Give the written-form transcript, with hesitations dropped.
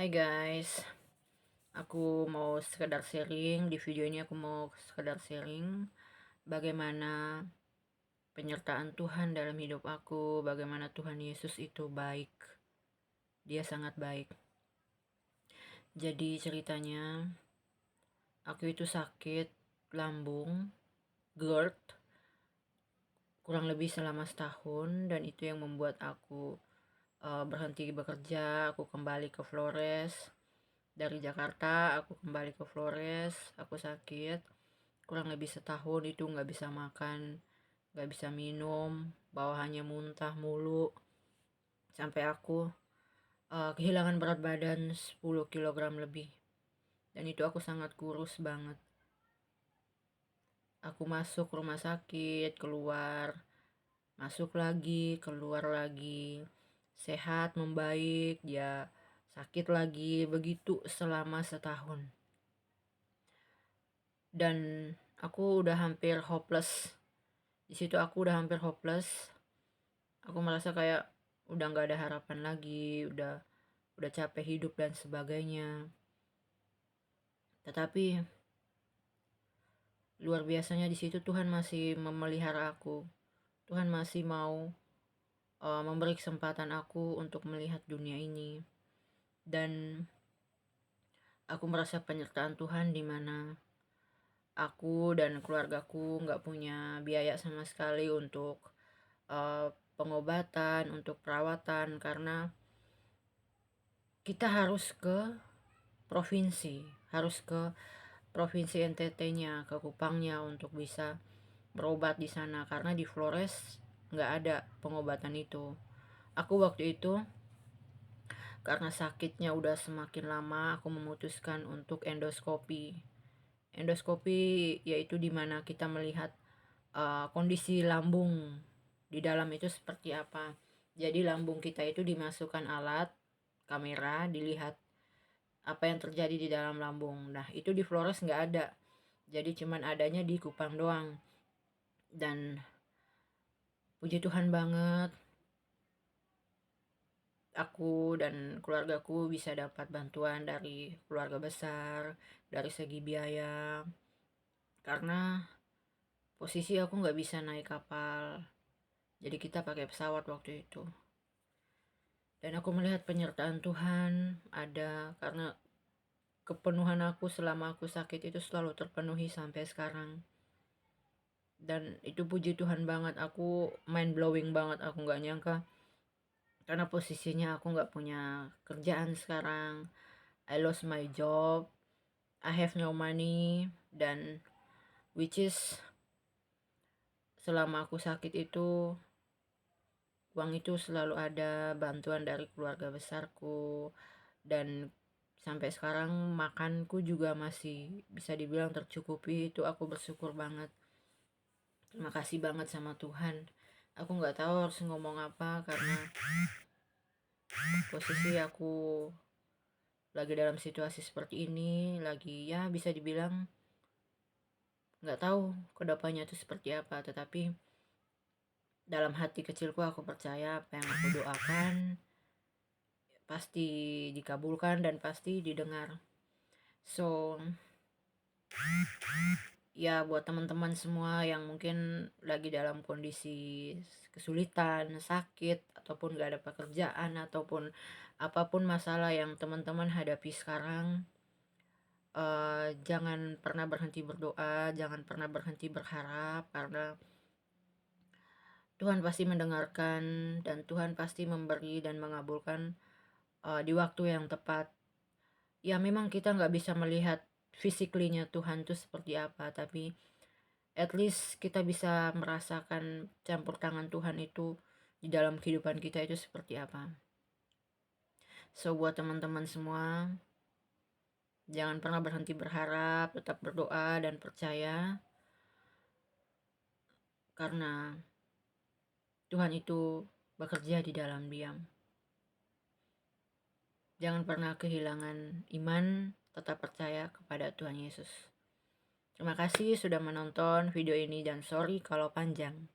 Hai guys, aku mau sekedar sharing. Di video ini aku mau sekedar sharing bagaimana penyertaan Tuhan dalam hidup aku, bagaimana Tuhan Yesus itu baik. Dia sangat baik. Jadi ceritanya, aku itu sakit lambung, GERD, kurang lebih selama setahun, dan itu yang membuat aku berhenti bekerja. Aku kembali ke Flores. Dari Jakarta aku kembali ke Flores. Aku sakit kurang lebih setahun, itu nggak bisa makan, nggak bisa minum, bawahannya muntah mulu, sampai aku kehilangan berat badan 10 kilogram lebih. Dan itu aku sangat kurus banget. Aku masuk rumah sakit, keluar, masuk lagi, keluar lagi, sehat, membaik, ya sakit lagi, begitu selama setahun. Dan aku udah hampir hopeless. Di situ aku udah hampir hopeless. Aku merasa kayak udah nggak ada harapan lagi, udah capek hidup dan sebagainya. Tetapi luar biasanya di situ Tuhan masih memelihara aku. Tuhan masih mau memberi kesempatan aku untuk melihat dunia ini. Dan aku merasa penyertaan Tuhan di mana aku dan keluargaku nggak punya biaya sama sekali untuk pengobatan, untuk perawatan, karena kita harus ke provinsi, harus ke provinsi NTT-nya, ke Kupangnya, untuk bisa berobat di sana, karena di Flores nggak ada pengobatan itu. Aku waktu itu karena sakitnya udah semakin lama, aku memutuskan untuk endoskopi. Endoskopi yaitu dimana kita melihat kondisi lambung di dalam itu seperti apa. Jadi lambung kita itu dimasukkan alat kamera, dilihat apa yang terjadi di dalam lambung. Nah, itu di Flores nggak ada. Jadi cuman adanya di Kupang doang. Dan puji Tuhan banget, aku dan keluargaku bisa dapat bantuan dari keluarga besar dari segi biaya. Karena posisi aku nggak bisa naik kapal. Jadi kita pakai pesawat waktu itu. Dan aku melihat penyertaan Tuhan ada, karena kepenuhan aku selama aku sakit itu selalu terpenuhi sampai sekarang. Dan itu puji Tuhan banget, aku mind blowing banget, aku nggak nyangka, karena posisinya aku nggak punya kerjaan sekarang. I lost my job, I have no money, dan which is selama aku sakit itu uang itu selalu ada, bantuan dari keluarga besarku, dan sampai sekarang makanku juga masih bisa dibilang tercukupi. Itu aku bersyukur banget. Terima kasih banget sama Tuhan. Aku nggak tahu harus ngomong apa, karena posisi aku lagi dalam situasi seperti ini, lagi ya bisa dibilang nggak tahu kedepannya itu seperti apa. Tetapi dalam hati kecilku aku percaya apa yang aku doakan pasti dikabulkan dan pasti didengar. So ya, buat teman-teman semua yang mungkin lagi dalam kondisi kesulitan, sakit, ataupun gak ada pekerjaan, ataupun apapun masalah yang teman-teman hadapi sekarang, jangan pernah berhenti berdoa, jangan pernah berhenti berharap, karena Tuhan pasti mendengarkan dan Tuhan pasti memberi dan mengabulkan di waktu yang tepat. Ya memang kita nggak bisa melihat physically-nya Tuhan itu seperti apa, tapi at least kita bisa merasakan campur tangan Tuhan itu di dalam kehidupan kita itu seperti apa. So buat teman-teman semua, jangan pernah berhenti berharap, tetap berdoa dan percaya, karena Tuhan itu bekerja di dalam diam. Jangan pernah kehilangan iman, tetap percaya kepada Tuhan Yesus. Terima kasih sudah menonton video ini, dan sorry kalau panjang.